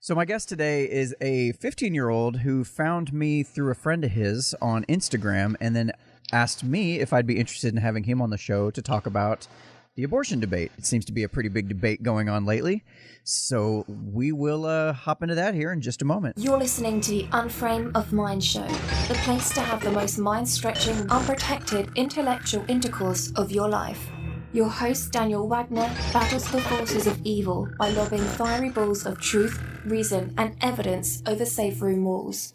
So my guest today is a 15-year-old who found me through a friend of his on Instagram and then asked me if I'd be interested in having him on the show to talk about the abortion debate. It seems to be a pretty big debate going on lately. So we will hop into that here in just a moment. You're listening to the Unframe of Mind show, the place to have the most mind-stretching, unprotected intellectual intercourse of your life. Your host, Daniel Wagner, battles the forces of evil by lobbing fiery balls of truth, reason, and evidence over safe room walls.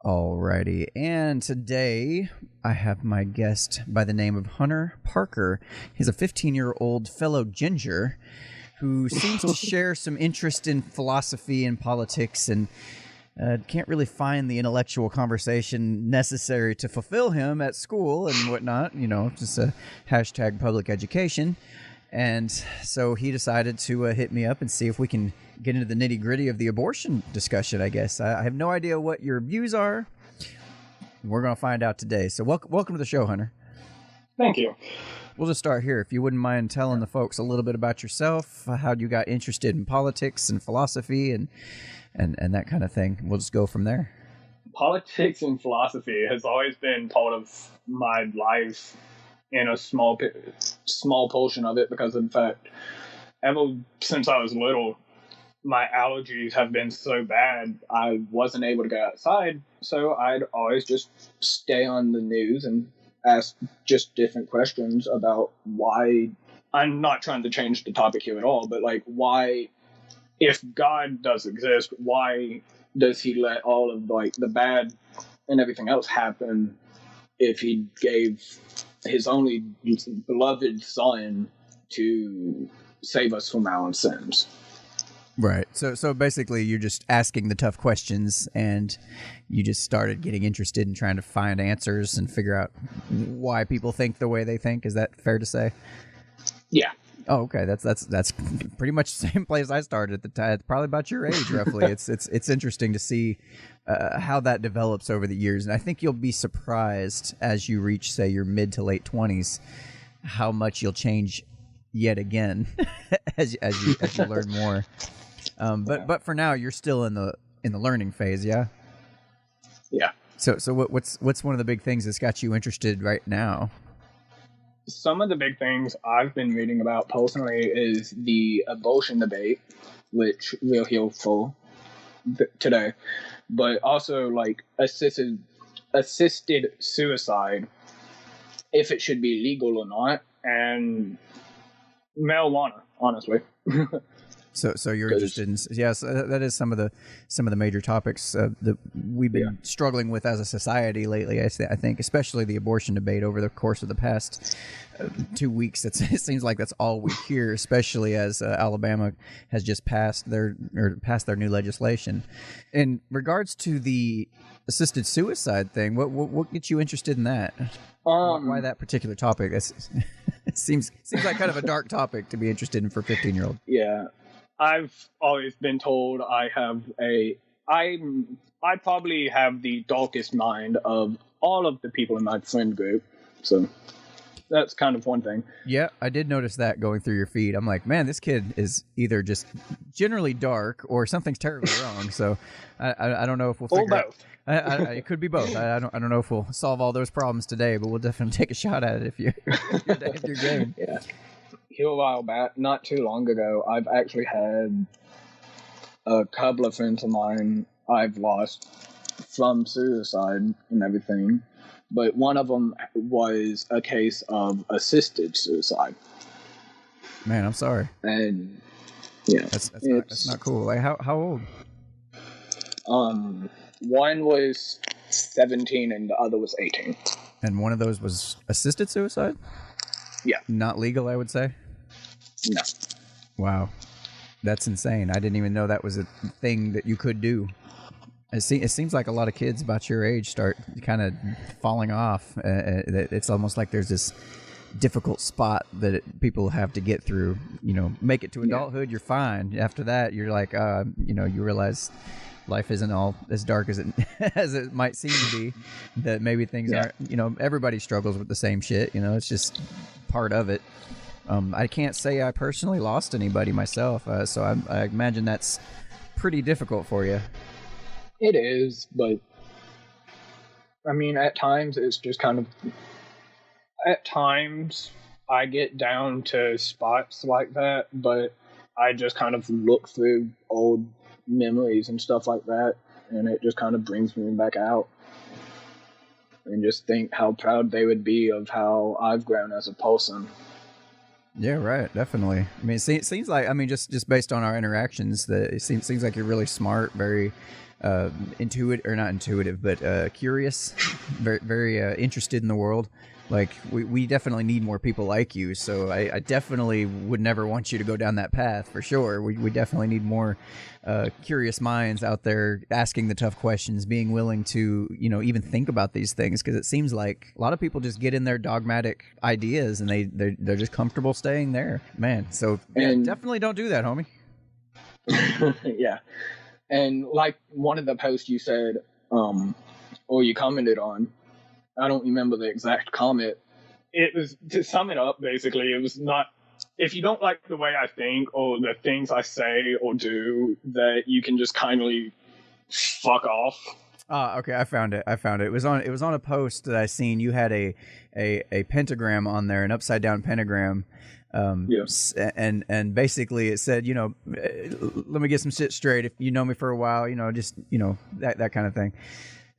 Alrighty, and today I have my guest by the name of Hunter Parker. He's a 15-year-old fellow ginger who seems to share some interest in philosophy and politics and can't really find the intellectual conversation necessary to fulfill him at school and whatnot, just a hashtag public education. And so he decided to hit me up and see if we can get into the nitty-gritty of the abortion discussion, I guess. I have no idea what your views are. We're going to find out today. So welcome to the show, Hunter. Thank you. We'll just start here. If you wouldn't mind telling the folks a little bit about yourself, how you got interested in politics and philosophy and that kind of thing. We'll just go from there. Politics and philosophy has always been part of my life in a small portion of it because, in fact, ever since I was little, my allergies have been so bad I wasn't able to go outside, so I'd always just stay on the news and ask just different questions about why. I'm not trying to change the topic here at all, but why, if God does exist, why does he let all of the bad and everything else happen if he gave his only beloved son to save us from our sins? Right. So basically you're just asking the tough questions and you just started getting interested in trying to find answers and figure out why people think the way they think. Is that fair to say? Yeah. Oh, okay. That's pretty much the same place I started at the time. It's probably about your age, roughly. It's interesting to see how that develops over the years, and I think you'll be surprised as you reach, say, your mid to late 20s, how much you'll change yet again as you learn more. But for now, you're still in the learning phase, yeah. Yeah. So what's one of the big things that's got you interested right now? Some of the big things I've been reading about personally is the abortion debate, which we'll hear for today, but also assisted suicide, if it should be legal or not, and marijuana, honestly. So you're interested in, yes, that is some of the major topics that we've been struggling with as a society lately. I think, especially the abortion debate over the course of the past 2 weeks. It seems like that's all we hear, especially as Alabama has just passed their new legislation. In regards to the assisted suicide thing, what gets you interested in that? Why that particular topic? It seems like kind of a dark topic to be interested in for a 15-year-old. Yeah. I've always been told I probably have the darkest mind of all of the people in my friend group, so that's kind of one thing. Yeah, I did notice that going through your feed. I'm like, man, this kid is either just generally dark or something's terribly wrong. So I don't know if we'll figure both. out. It could be both. I don't know if we'll solve all those problems today, but we'll definitely take a shot at it if you're game. Yeah. Here a while back, not too long ago, I've actually had a couple of friends of mine I've lost from suicide and everything, but one of them was a case of assisted suicide. Man, I'm sorry. And yeah, that's not cool. Like how old? One was 17 and the other was 18. And one of those was assisted suicide? Yeah. Not legal, I would say? No. Wow. That's insane. I didn't even know that was a thing that you could do. It seems like a lot of kids about your age start kind of falling off. It's almost like there's this difficult spot that people have to get through. Make it to adulthood, you're fine. After that, you're like, you realize life isn't all as dark as it might seem to be. That maybe things aren't. Everybody struggles with the same shit. It's just part of it. I can't say I personally lost anybody myself, so I imagine that's pretty difficult for you. It is, but I mean, at times it's just kind of. At times I get down to spots like that, but I just kind of look through old memories and stuff like that, and it just kind of brings me back out. And just think how proud they would be of how I've grown as a person. Yeah, right. Definitely. I mean, it seems like, I mean, just based on our interactions, that it seems like you're really smart, very intuitive, or not intuitive, but curious, very interested in the world. Like, we definitely need more people like you, so I definitely would never want you to go down that path, for sure. We definitely need more curious minds out there asking the tough questions, being willing to, even think about these things, because it seems like a lot of people just get in their dogmatic ideas, and they're just comfortable staying there. Man, so yeah, definitely don't do that, homie. Yeah. And like one of the posts you said, or you commented on, I don't remember the exact comment. It was, to sum it up, basically, it was not, if you don't like the way I think or the things I say or do, that you can just kindly fuck off. Okay, I found it. It was on a post that I seen. You had a pentagram on there, an upside down pentagram. Yes. And basically it said, let me get some shit straight. If you know me for a while, just, that kind of thing.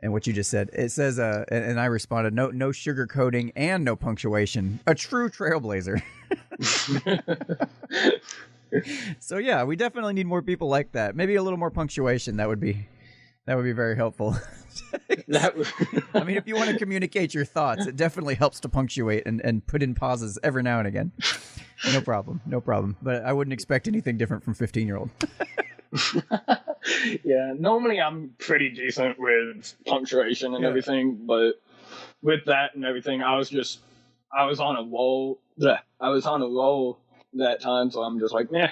And what you just said, it says, and I responded, no sugarcoating and no punctuation. A true trailblazer. So yeah, we definitely need more people like that. Maybe a little more punctuation. That would be very helpful. I mean, if you want to communicate your thoughts, it definitely helps to punctuate and put in pauses every now and again. No problem. But I wouldn't expect anything different from 15-year-old. Yeah, normally I'm pretty decent with punctuation and everything, but with that and everything, I was on a roll. I was on a roll that time, so I'm just like, meh.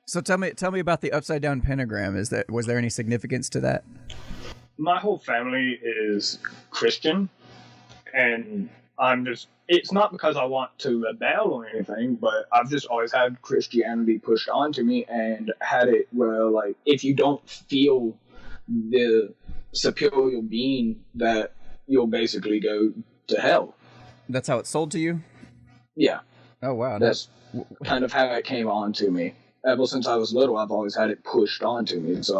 So tell me about the upside down pentagram. Was there any significance to that? My whole family is Christian, and it's not because I want to rebel or anything, but I've just always had Christianity pushed onto me and had it where, like, if you don't feel the superior being, that you'll basically go to hell. That's how it's sold to you? Yeah. Oh, wow. That's kind of how it came on to me. Ever since I was little, I've always had it pushed onto me, so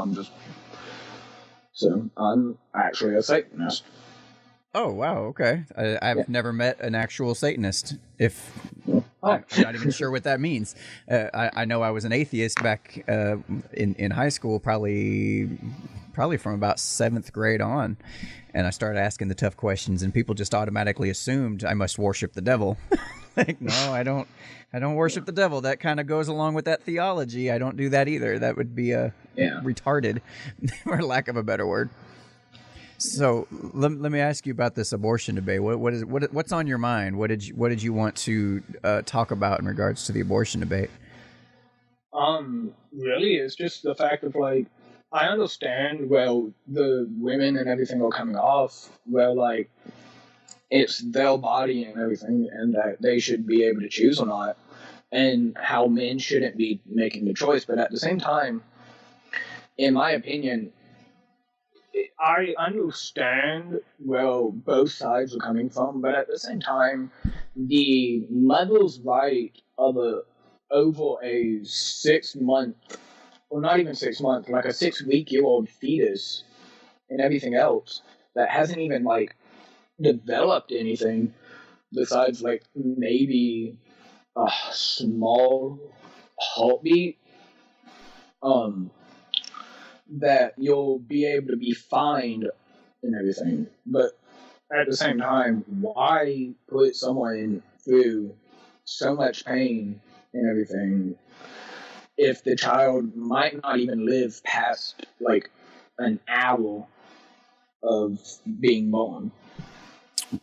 I'm actually a Satanist. Oh, wow, okay. I've never met an actual Satanist. I'm not even sure what that means. I know I was an atheist back in high school, probably from about 7th grade on, and I started asking the tough questions, and people just automatically assumed I must worship the devil. Like, no, I don't worship the devil. That kind of goes along with that theology. I don't do that either. That would be retarded, for lack of a better word. So let me ask you about this abortion debate. What's on your mind? What did you want to talk about in regards to the abortion debate? Really, it's just the fact of, like, I understand, well, the women and everything are coming off, well, like, it's their body and everything, and that they should be able to choose or not, and how men shouldn't be making the choice. But at the same time, in my opinion, I understand where both sides are coming from, but at the same time, the mother's right of over a 6 month, or not even 6 months, like a 6-week-old fetus and everything else that hasn't even, like, developed anything besides, like, maybe a small heartbeat, that you'll be able to be fined and everything. But at the same time, why put someone through so much pain and everything if the child might not even live past, like, an hour of being born?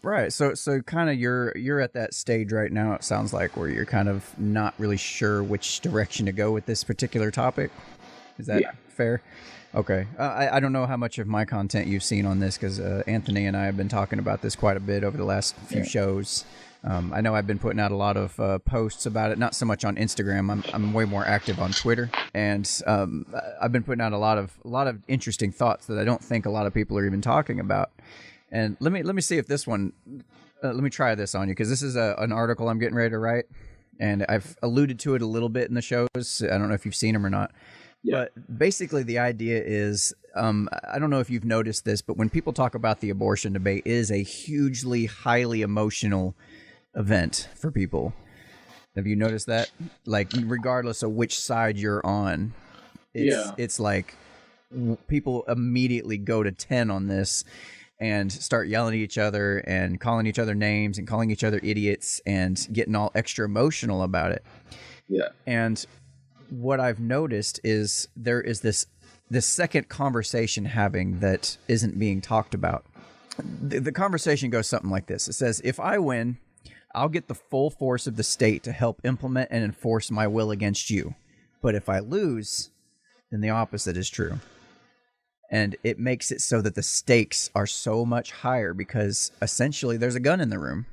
Right. So kind of you're at that stage right now, it sounds like, where you're kind of not really sure which direction to go with this particular topic. Is that fair? Okay. I don't know how much of my content you've seen on this, because Anthony and I have been talking about this quite a bit over the last few shows. I know I've been putting out a lot of posts about it, not so much on Instagram. I'm way more active on Twitter, and I've been putting out a lot of interesting thoughts that I don't think a lot of people are even talking about. And let me see if this one. Let me try this on you, because this is an article I'm getting ready to write, and I've alluded to it a little bit in the shows. I don't know if you've seen them or not. Yeah. But basically, the idea is, I don't know if you've noticed this, but when people talk about the abortion debate, it is a hugely, highly emotional event for people. Have you noticed that? Like, regardless of which side you're on, it's like people immediately go to 10 on this and start yelling at each other and calling each other names and calling each other idiots and getting all extra emotional about it. Yeah. And what I've noticed is there is this second conversation having that isn't being talked about. The conversation goes something like this. It says, if I win, I'll get the full force of the state to help implement and enforce my will against you. But if I lose, then the opposite is true. And it makes it so that the stakes are so much higher, because essentially there's a gun in the room.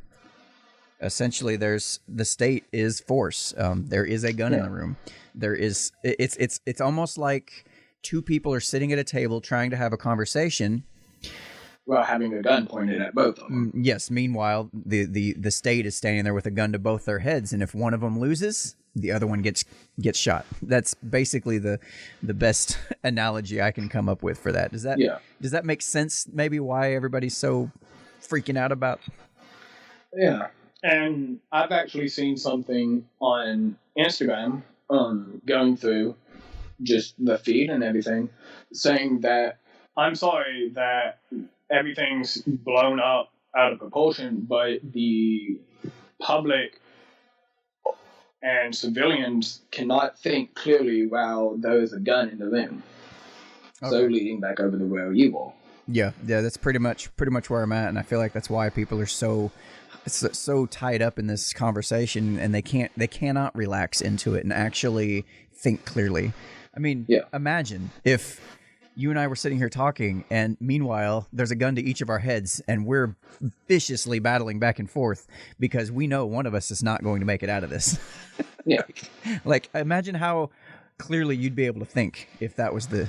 Essentially, the state is force. There is a gun in the room. There is. It's almost like two people are sitting at a table trying to have a conversation, while having a gun pointed at both of them. Yes. Meanwhile, the state is standing there with a gun to both their heads, and if one of them loses, the other one gets shot. That's basically the best analogy I can come up with for that. Does that make sense? Maybe why everybody's so freaking out about? Yeah. And I've actually seen something on Instagram, going through just the feed and everything, saying that I'm sorry that everything's blown up out of proportion, but the public and civilians cannot think clearly while there is a gun in the room. Okay. So leading back over to where you are. Yeah, that's pretty much where I'm at, and I feel like that's why people are so tied up in this conversation, and they cannot relax into it and actually think clearly. I mean, Imagine if you and I were sitting here talking, and meanwhile there's a gun to each of our heads, and we're viciously battling back and forth because we know one of us is not going to make it out of this. Yeah. Like, imagine how clearly you'd be able to think if that was the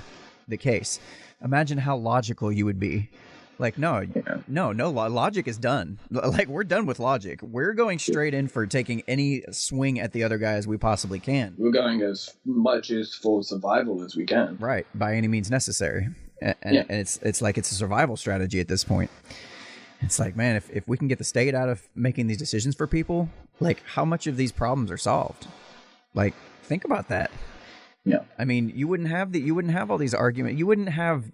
case. Imagine how logical you would be. Like, no, logic is done. Like, we're done with logic. We're going straight in for taking any swing at the other guy as we possibly can. We're going as much as for survival as we can. Right, by any means necessary. And it's like it's a survival strategy at this point. It's like, man, if we can get the state out of making these decisions for people, like, how much of these problems are solved? Like, think about that. Yeah. I mean, you wouldn't have all these arguments. You wouldn't have,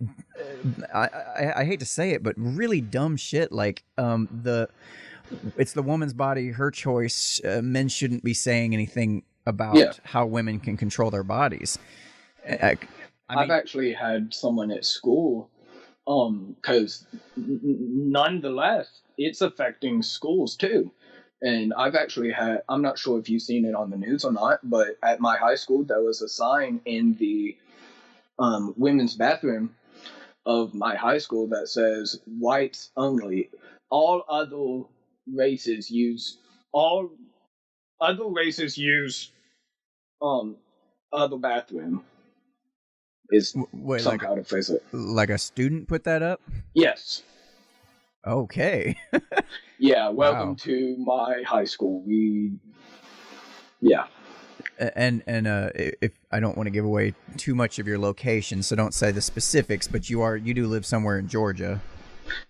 I hate to say it, but really dumb shit like it's the woman's body, her choice. Men shouldn't be saying anything about how women can control their bodies. I've actually had someone at school, because nonetheless, it's affecting schools too. And I've actually had, I'm not sure if you've seen it on the news or not, but at my high school, there was a sign in the women's bathroom of my high school that says, whites only. All other races use other bathroom. Is some kind of phrase. Like a student put that up? Yes. Okay. Yeah, welcome to my high school. And if I don't want to give away too much of your location, so don't say the specifics, but you do live somewhere in Georgia.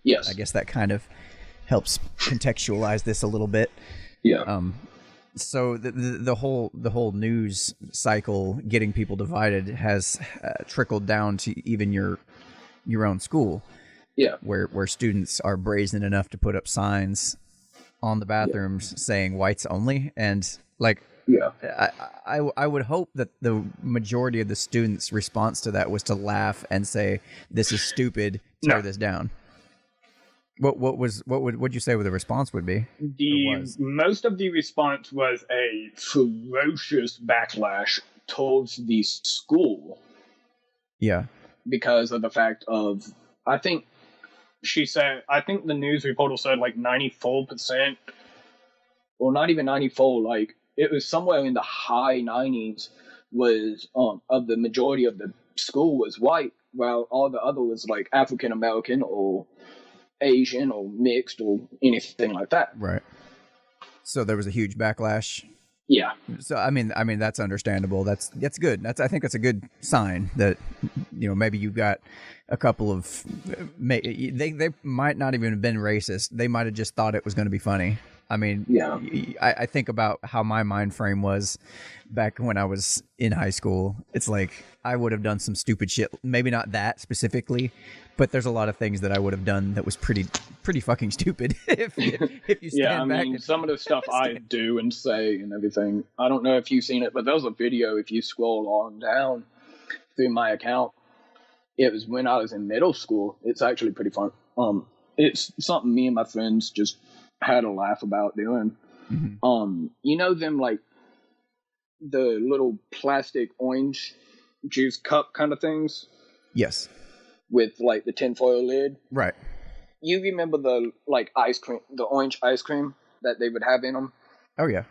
Yes. I guess that kind of helps contextualize this a little bit. Yeah. So the whole news cycle getting people divided has trickled down to even your own school. Yeah. Where students are brazen enough to put up signs on the bathrooms saying whites only. And like, I would hope that the majority of the students' response to that was to laugh and say, "This is stupid, tear this down." What'd you say the response would be? Most of the response was a ferocious backlash towards the school. Yeah. Because of the fact of, I think the news reporter said like 94% well, not even 94, like, it was somewhere in the high 90s was, of the majority of the school was white, while all the other was, like, African American or Asian or mixed or anything like that. Right. So there was a huge backlash. Yeah. So I mean that's understandable. That's good. I think that's a good sign that maybe you got a couple of they might not even have been racist. They might have just thought it was going to be funny. I mean, yeah. I think about how my mind frame was back when I was in high school. It's like I would have done some stupid shit. Maybe not that specifically, but there's a lot of things that I would have done that was pretty fucking stupid. if you stand back. And some of the stuff I do and say and everything. I don't know if you've seen it, but there was a video. If you scroll on down through my account, it was when I was in middle school. It's actually pretty fun. It's something me and my friends just had a laugh about doing. Mm-hmm. Them like the little plastic orange juice cup kind of things? Yes. With like the tinfoil lid? Right. You remember the like ice cream, the orange ice cream that they would have in them? Oh yeah.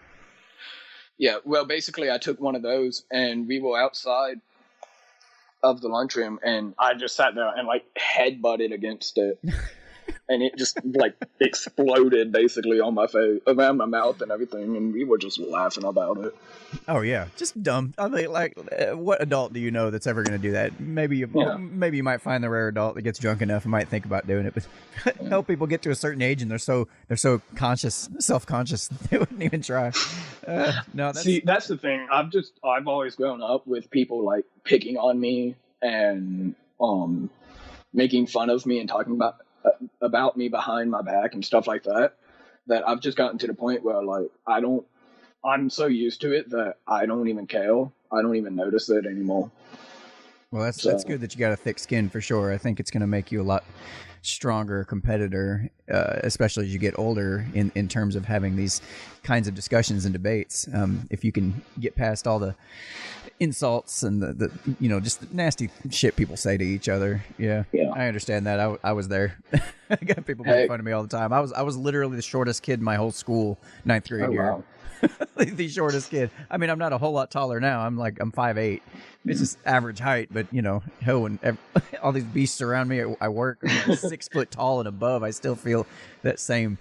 Yeah, well basically I took one of those and we were outside of the lunchroom and I just sat there and like headbutted against it. And it just like exploded basically on my face, around my mouth and everything, and we were just laughing about it. Oh yeah, just dumb. I mean, like, what adult do you know that's ever going to do that? Maybe you might find the rare adult that gets drunk enough and might think about doing it, but help people get to a certain age and they're so self-conscious they wouldn't even try. That's the thing. I've always grown up with people like picking on me and making fun of me and talking about me behind my back and stuff like that I've just gotten to the point where like I'm so used to it that I don't even care. I don't even notice it anymore. Well, that's good that you got a thick skin for sure. I think it's going to make you a lot stronger competitor, especially as you get older in terms of having these kinds of discussions and debates. If you can get past all the insults and the just the nasty shit people say to each other. Yeah. I understand that. I was there. I got people making fun of me all the time. I was literally the shortest kid in my whole school, 9th grade year. Wow. The shortest kid. I mean, I'm not a whole lot taller now. I'm 5'8". It's just average height, but and all these beasts around me I work, I'm like 6 foot tall and above. I still feel that same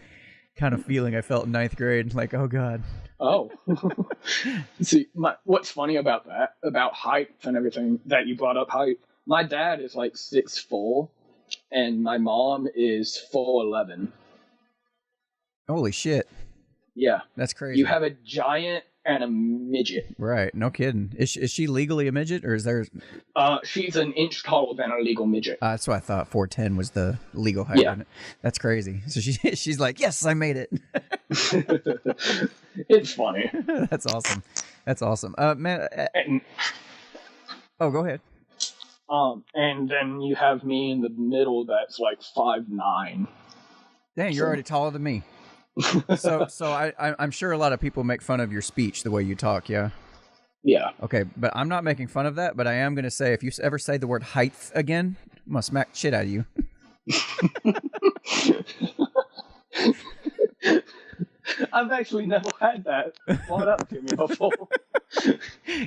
kind of feeling I felt in 9th grade. Like, oh God. Oh. See, what's funny about that, about height and everything that you brought up height, my dad is like 6'4", and my mom is 4'11". Holy shit. Yeah. That's crazy. You have a giant and a midget. Right. No kidding. Is she legally a midget, or is there... she's an inch taller than a legal midget. That's what I thought. 4'10" was the legal height. Yeah. That's crazy. So she's like, yes, I made it. It's funny. That's awesome. Man... go ahead. And then you have me in the middle that's like 5'9". Dang, you're already taller than me. So I'm sure a lot of people make fun of your speech, the way you talk, yeah? Yeah. Okay, but I'm not making fun of that, but I am going to say, if you ever say the word height again, I'm going to smack the shit out of you. I've actually never had that brought up to me before.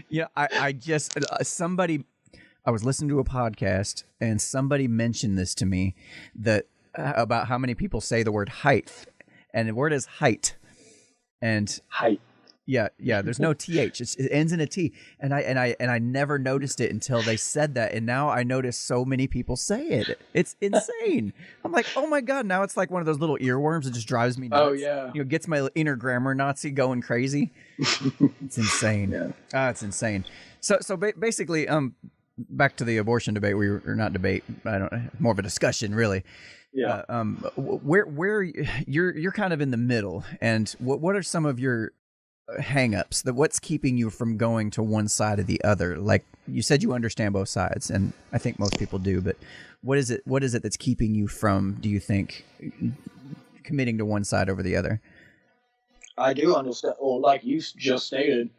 Yeah, I just, I was listening to a podcast, and somebody mentioned this to me, that about how many people say the word height. And the word is height, and height. Yeah. There's no th. It ends in a t. And I never noticed it until they said that, and now I notice so many people say it. It's insane. I'm like, oh my God! Now it's like one of those little earworms that just drives me nuts. Oh yeah. Gets my inner grammar Nazi going crazy. It's insane. Yeah. It's insane. So basically, back to the abortion debate. More of a discussion, really. Yeah. Where you're kind of in the middle, and what are some of your hang-ups? What's keeping you from going to one side or the other? Like you said, you understand both sides, and I think most people do. But what is it that's keeping you from, do you think, committing to one side over the other? I do understand, or like you just stated,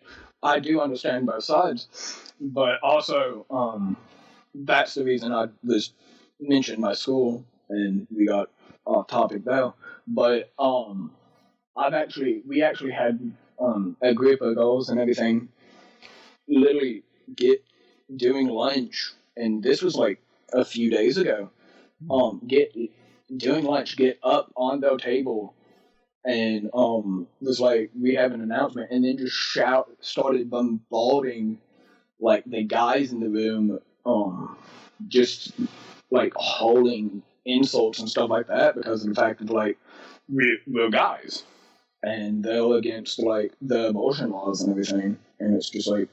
I do understand both sides, but also that's the reason I was mentioned my school. And we got off topic there, but we actually had a group of girls and everything literally get doing lunch, and this was like a few days ago. Get doing lunch, get up on their table, and was like, we have an announcement, and then just started bombarding like the guys in the room, just like holding insults and stuff like that because of the fact that like we're guys and they're against like the abortion laws and everything, and it's just like,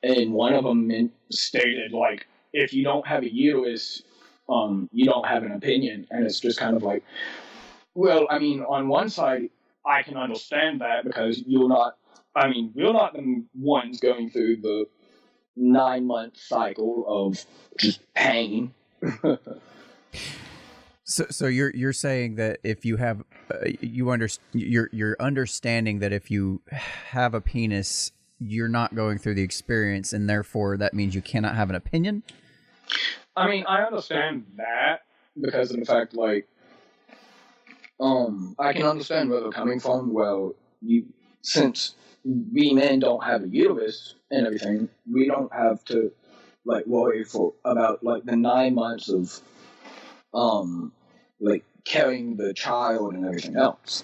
and one of them stated like, if you don't have a uterus, you don't have an opinion, and it's just kind of like, well, I mean, on one side, I can understand that because we're not the ones going through the 9-month cycle of just pain. So you're saying that if you have you're understanding that if you have a penis, you're not going through the experience, and therefore that means you cannot have an opinion? I mean, I understand that because of the fact, like, I can understand where they're coming from. Well, since we men don't have a uterus and everything, we don't have to like worry about like the 9 months of like carrying the child and everything else.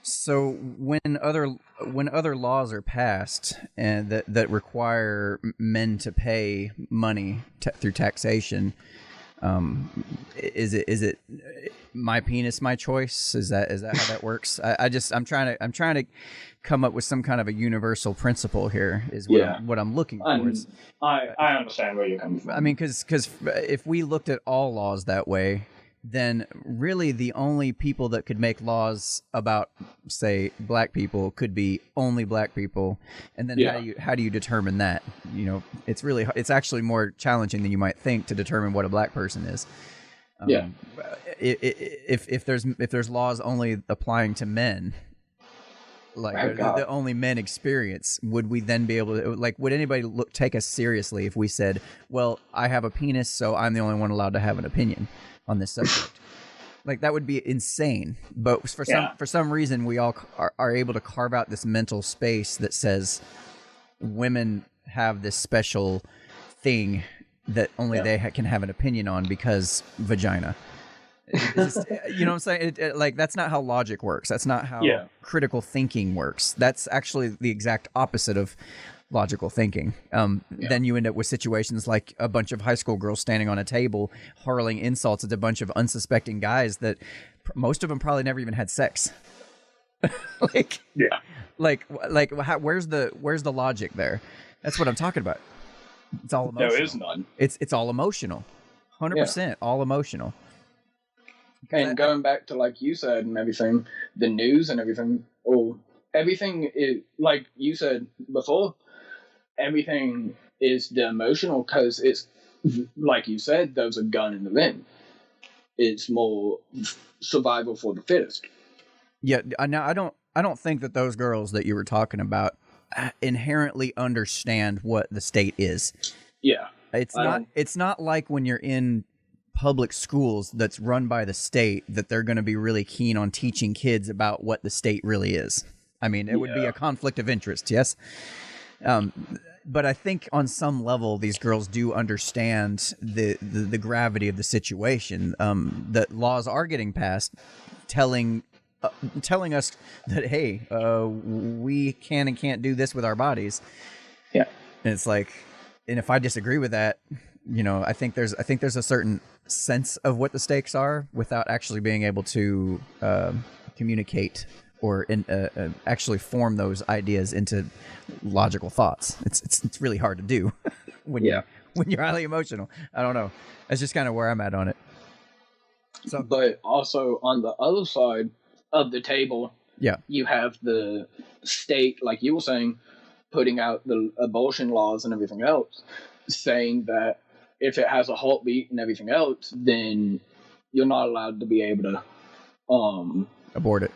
So when other laws are passed and that require men to pay money through taxation, is it my penis, my choice? Is that how that works? I'm trying to come up with some kind of a universal principle here. Is what I'm looking for. I understand where you're coming from. I mean, because if we looked at all laws that way, then really the only people that could make laws about, say, black people could be only black people. And then how do you determine that? You know, it's actually more challenging than you might think to determine what a black person is. If there's laws only applying to men, like the only men experience, would we then be able to, like, would anybody take us seriously if we said, well, I have a penis, so I'm the only one allowed to have an opinion on this subject? Like, that would be insane. But for some reason, we all are able to carve out this mental space that says women have this special thing that only they can have an opinion on because vagina. You know what I'm saying? Like, that's not how logic works. That's not how critical thinking works. That's actually the exact opposite of logical thinking. Then you end up with situations like a bunch of high school girls standing on a table hurling insults at a bunch of unsuspecting guys that most of them probably never even had sex. Where's the logic there? That's what I'm talking about. It's all emotional. There is none. It's all emotional. 100% all emotional. And going back to, like you said, and everything, the news and everything, everything is, like you said before, everything is the emotional, because it's, like you said, there's a gun in the ring. It's more survival for the fittest. Yeah, now I don't think that those girls that you were talking about inherently understand what the state is. Yeah. It's not like when you're in public schools that's run by the state that they're going to be really keen on teaching kids about what the state really is. I mean, it would be a conflict of interest, yes? But I think on some level, these girls do understand the gravity of the situation, that laws are getting passed telling us that, hey, we can and can't do this with our bodies. Yeah. And it's like, and if I disagree with that, you know, I think there's a certain sense of what the stakes are without actually being able to communicate or actually form those ideas into logical thoughts. It's really hard to do when you're highly emotional. I don't know. That's just kind of where I'm at on it. So, but also on the other side of the table, you have the state, like you were saying, putting out the abortion laws and everything else, saying that if it has a heartbeat and everything else, then you're not allowed to be able to abort it.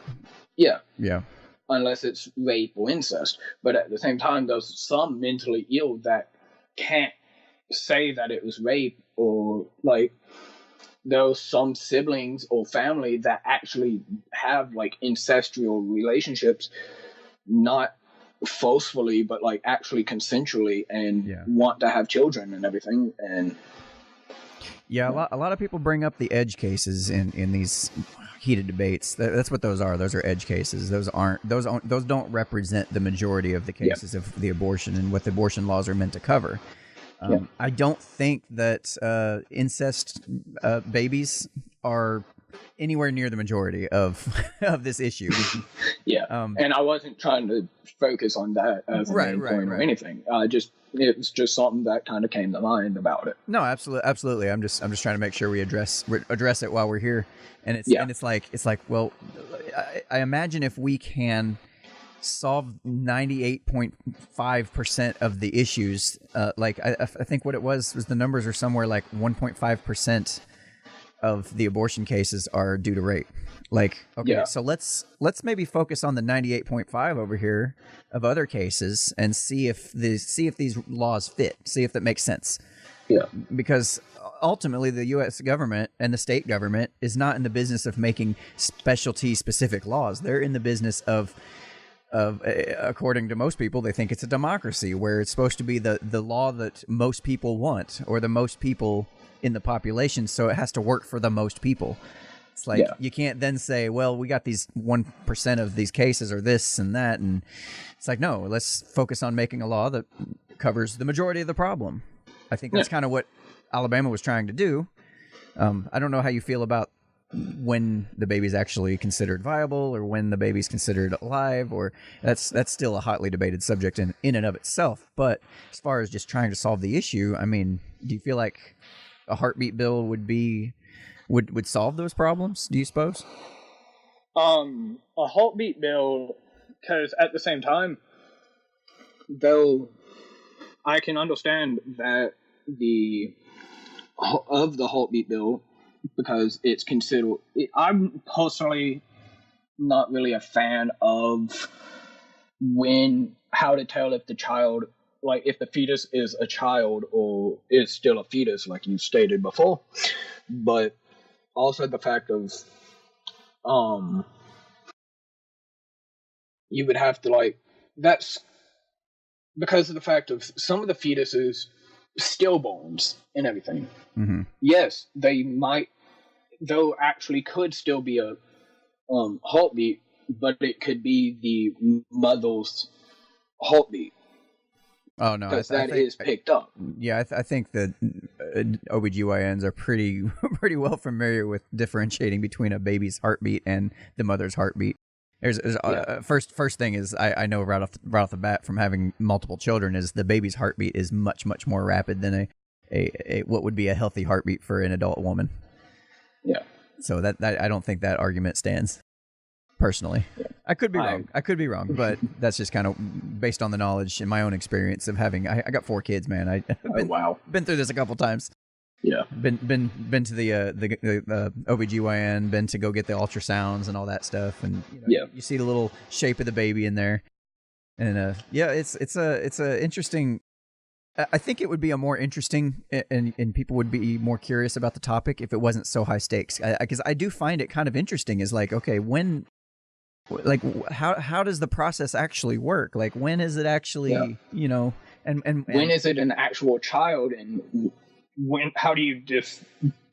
Yeah. Yeah. Unless it's rape or incest. But at the same time, there's some mentally ill that can't say that it was rape, or like there's some siblings or family that actually have like ancestral relationships, not forcefully, but like actually consensually, and want to have children and everything. And yeah, a lot of people bring up the edge cases in these heated debates. That's what those are. Those are edge cases. Those don't represent the majority of the cases of the abortion and what the abortion laws are meant to cover. I don't think that incest babies are anywhere near the majority of this issue. And I wasn't trying to focus on that as a main point or anything. It was just something that kind of came to mind about it. No, absolutely. I'm just trying to make sure we address it while we're here. And it's like well, I imagine if we can solve 98.5% of the issues, like I think what it was the numbers are somewhere like 1.5% of the abortion cases are due to rape. Like, okay, so let's maybe focus on the 98.5 over here of other cases and see if these laws fit, see if that makes sense. Yeah. Because ultimately the US government and the state government is not in the business of making specialty specific laws. They're in the business of according to most people, they think it's a democracy where it's supposed to be the law that most people want, or the most people in the population, so it has to work for the most people. It's like you can't then say, well, we got these 1% of these cases or this and that, and it's like, no, let's focus on making a law that covers the majority of the problem. I think that's kind of what Alabama was trying to do. I don't know how you feel about when the baby's actually considered viable, or when the baby's considered alive, or that's still a hotly debated subject in and of itself. But as far as just trying to solve the issue, I mean, do you feel like a heartbeat bill would solve those problems, do you suppose? A heartbeat bill, because at the same time, though I can understand that the heartbeat bill, because it's considered, I'm personally not really a fan of how to tell if the child, like if the fetus is a child or is still a fetus, like you stated before. But also the fact of, you would have to, like, that's because of the fact of some of the fetuses, stillborns and everything. Mm-hmm. Yes, they'll actually could still be a heartbeat, but it could be the mother's heartbeat. Oh no, because that is picked up. Yeah, I think that OBGYNs are pretty well familiar with differentiating between a baby's heartbeat and the mother's heartbeat. First thing is I know right off the bat from having multiple children is the baby's heartbeat is much more rapid than a what would be a healthy heartbeat for an adult woman. Yeah. So that I don't think that argument stands. Personally, yeah. I could be wrong, but that's just kind of based on the knowledge and my own experience of having. I got 4 kids, man. Been through this a couple times. Yeah. Been to the OBGYN, been to go get the ultrasounds and all that stuff, and you see the little shape of the baby in there, and it's a interesting. I think it would be a more interesting, and people would be more curious about the topic if it wasn't so high stakes. Because I do find it kind of interesting. Is like, okay, when, like, how does the process actually work? Like, when is it actually, and when is it an actual child, and how do you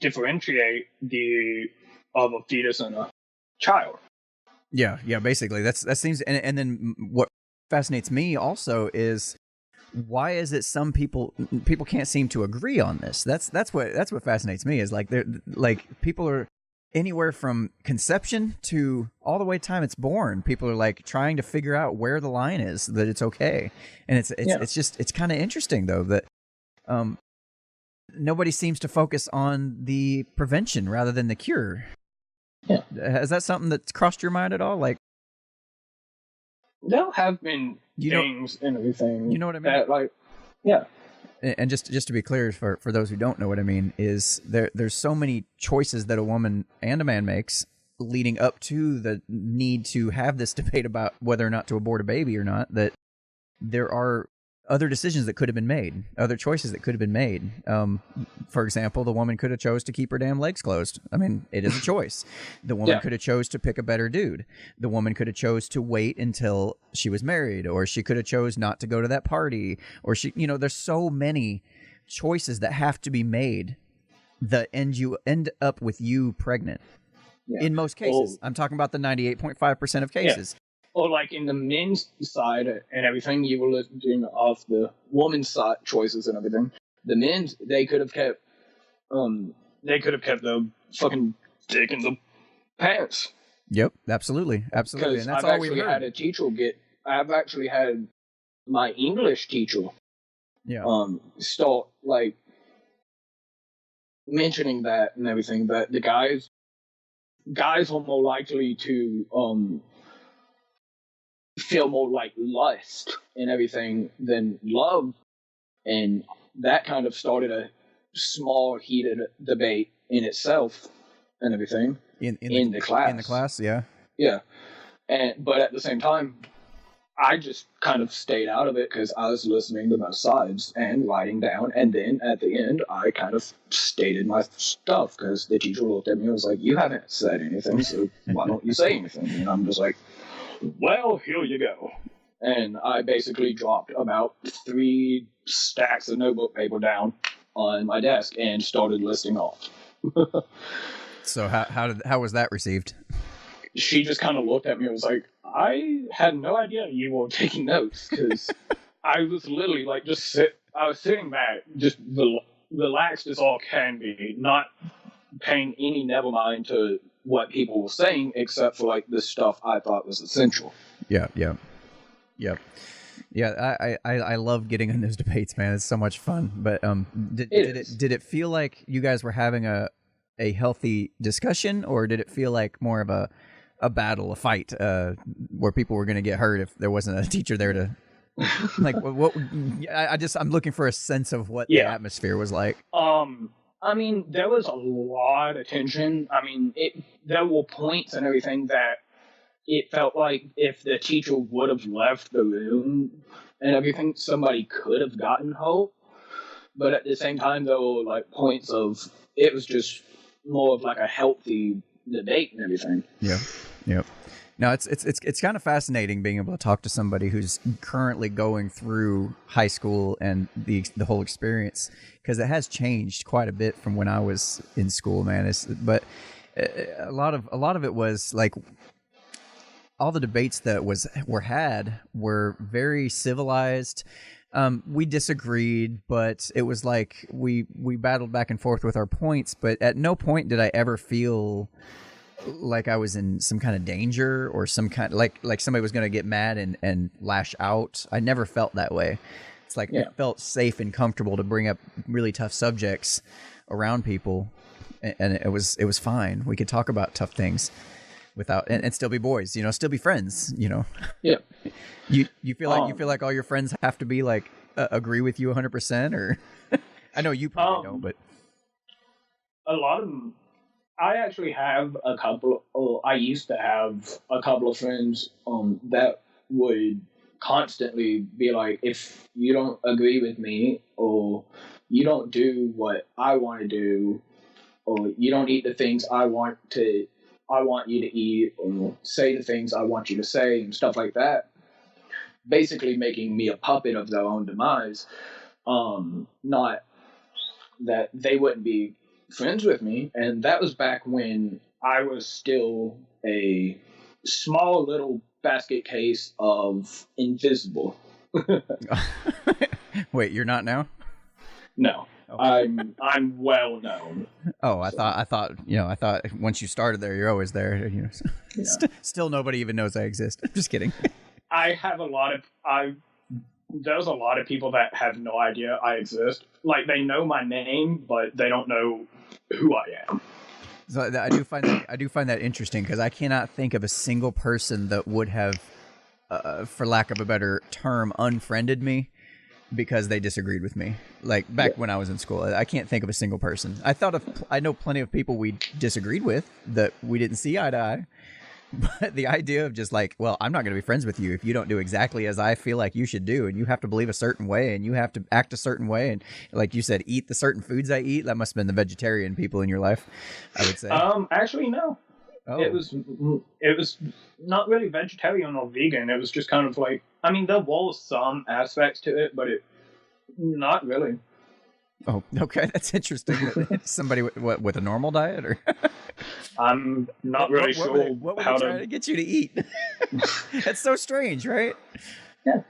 differentiate of a fetus and a child? Yeah, basically that seems, and then what fascinates me also is, why is it some people can't seem to agree on this? That's what fascinates me, is like, they're like, people are anywhere from conception to all the way time it's born. People are like trying to figure out where the line is that it's okay. And it's kind of interesting though that nobody seems to focus on the prevention rather than the cure. Yeah. Has that something that's crossed your mind at all? Like, there have been things and everything. You know what I mean? That, like, yeah. And just to be clear, for those who don't know what I mean, is there's so many choices that a woman and a man makes leading up to the need to have this debate about whether or not to abort a baby or not, that there are other decisions that could have been made, other choices that could have been made. For example, the woman could have chose to keep her damn legs closed. I mean, it is a choice. The woman could have chose to pick a better dude. The woman could have chose to wait until she was married, or she could have chose not to go to that party, or there's so many choices that have to be made that end up with you pregnant. Yeah. In most cases. I'm talking about the 98.5% of cases. Yeah. Or like in the men's side and everything, you were listening off the woman's side choices and everything. The men's, they could have kept the fucking dick in the pants. Yep, absolutely. And that's all we heard. I've actually had my English teacher, start like mentioning that and everything, that the guys are more likely to feel more like lust and everything than love, and that kind of started a small heated debate in itself and everything in the class. Yeah but at the same time, I just kind of stayed out of it because I was listening to both sides and writing down, and then at the end I kind of stated my stuff because the teacher looked at me and was like, you haven't said anything, so why don't you say anything? And I'm just like, well, here you go. And I basically dropped about 3 stacks of notebook paper down on my desk and started listing off. So how was that received? She just kind of looked at me and was like, I had no idea you were taking notes, because I was literally like I was sitting back, just relaxed as all can be, not paying any never mind to what people were saying, except for like the stuff I thought was essential. Yeah. I love getting in those debates, man. It's so much fun. But did it feel like you guys were having a healthy discussion, or did it feel like more of a battle, a fight, where people were going to get hurt if there wasn't a teacher there to like what? I'm looking for a sense of what the atmosphere was like. I mean, there was a lot of tension. I mean, there were points and everything that it felt like if the teacher would have left the room and everything, somebody could have gotten hope. But at the same time, there were like points of it was just more of like a healthy debate and everything. Yeah. Now it's kind of fascinating being able to talk to somebody who's currently going through high school and the whole experience, because it has changed quite a bit from when I was in school, man. But a lot of it was like all the debates that were had were very civilized. We disagreed, but it was like we battled back and forth with our points, but at no point did I ever feel like I was in some kind of danger or some kind like somebody was going to get mad and lash out. I never felt that way. It's like it felt safe and comfortable to bring up really tough subjects around people, and it was fine. We could talk about tough things without and still be boys, still be friends, Yeah. You feel like all your friends have to be like agree with you 100%, or I know you probably don't, but a lot of them. I actually have a couple, or I used to have a couple of friends that would constantly be like, if you don't agree with me, or you don't do what I want to do, or you don't eat the things I want you to eat, or say the things I want you to say, and stuff like that, basically making me a puppet of their own demise. Not that they wouldn't be friends with me, and that was back when I was still a small little basket case of invisible. Wait, you're not now? No. Okay. I'm well known. Oh, I thought once you started there, you're always there. Still nobody even knows I exist. I'm just kidding. There's a lot of people that have no idea I exist. Like, they know my name, but they don't know who I am. So I do find that interesting, because I cannot think of a single person that would have, for lack of a better term, unfriended me because they disagreed with me. Like back when I was in school, I can't think of a single person. I know plenty of people we disagreed with that we didn't see eye to eye, But the idea of just like, well, I'm not going to be friends with you if you don't do exactly as I feel like you should do, and you have to believe a certain way, and you have to act a certain way, and like you said, eat the certain foods I eat. That must have been the vegetarian people in your life, I would say. Actually, no. Oh. It was not really vegetarian or vegan. It was just kind of like, I mean, there was some aspects to it, but not really. Oh, okay, that's interesting. Somebody with a normal diet, or I'm not really sure what were how they trying to get you to eat. That's so strange, right? Yeah,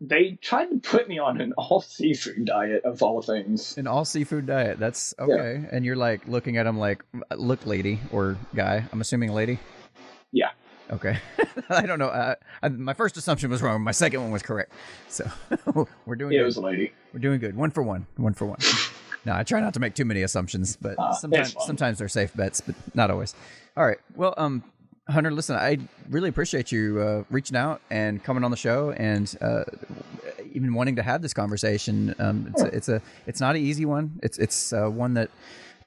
they tried to put me on an all seafood diet of all things. An all seafood diet. That's okay. Yeah. And you're like looking at them like, look, lady or guy. I'm assuming lady. Yeah. Okay. I don't know. My first assumption was wrong. My second one was correct. So we're doing good. It was a lady. We're doing good. 1 for 1. 1 for 1. No, I try not to make too many assumptions, but sometimes they're safe bets, but not always. All right. Well, Hunter, listen, I really appreciate you reaching out and coming on the show and even wanting to have this conversation. It's not an easy one. It's one that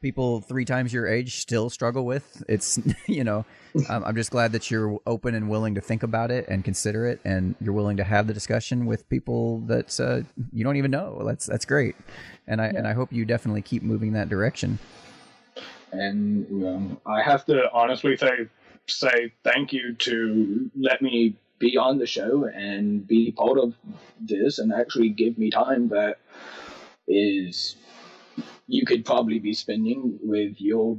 people 3 times your age still struggle with. It's, I'm just glad that you're open and willing to think about it and consider it, and you're willing to have the discussion with people that you don't even know. That's great, and I hope you definitely keep moving that direction. And I have to honestly say thank you to let me be on the show and be part of this and actually give me time that is you could probably be spending with your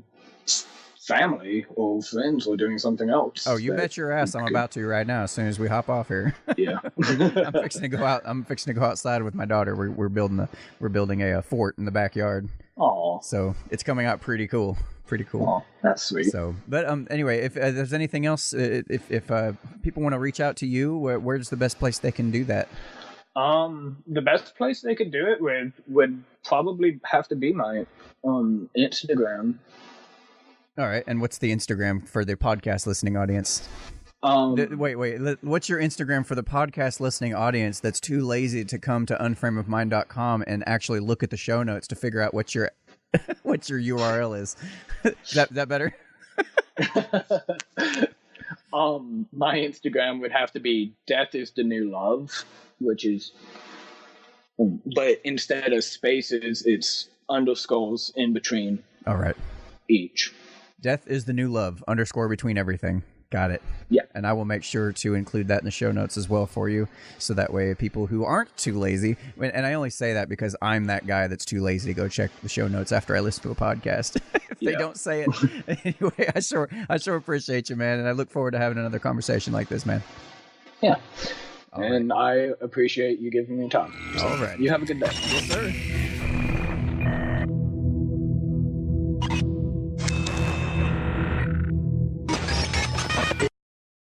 family or friends or doing something else. Oh, you bet your ass I'm about to right now as soon as we hop off here. Yeah. I'm fixing to go out. I'm fixing to go outside with my daughter. We're building a fort in the backyard. Oh. So it's coming out pretty cool. Pretty cool. Oh, that's sweet. So, but anyway, if there's anything else, if people want to reach out to you, where's the best place they can do that? The best place they could do it with would probably have to be my Instagram. All right, and what's the Instagram for the podcast listening audience? Wait. What's your Instagram for the podcast listening audience that's too lazy to come to unframeofmind.com and actually look at the show notes to figure out what your URL is? Is that better? My Instagram would have to be Death is the New Love, which is, but instead of spaces, it's underscores in between. All right. Each. Death is the New Love, underscore between everything. Got it. Yeah. And I will make sure to include that in the show notes as well for you. So that way people who aren't too lazy, and I only say that because I'm that guy that's too lazy to go check the show notes after I listen to a podcast. If they don't say it. Anyway, I sure appreciate you, man. And I look forward to having another conversation like this, man. Yeah. All right. I appreciate you giving me time. All right. You have a good day. Yes, sir.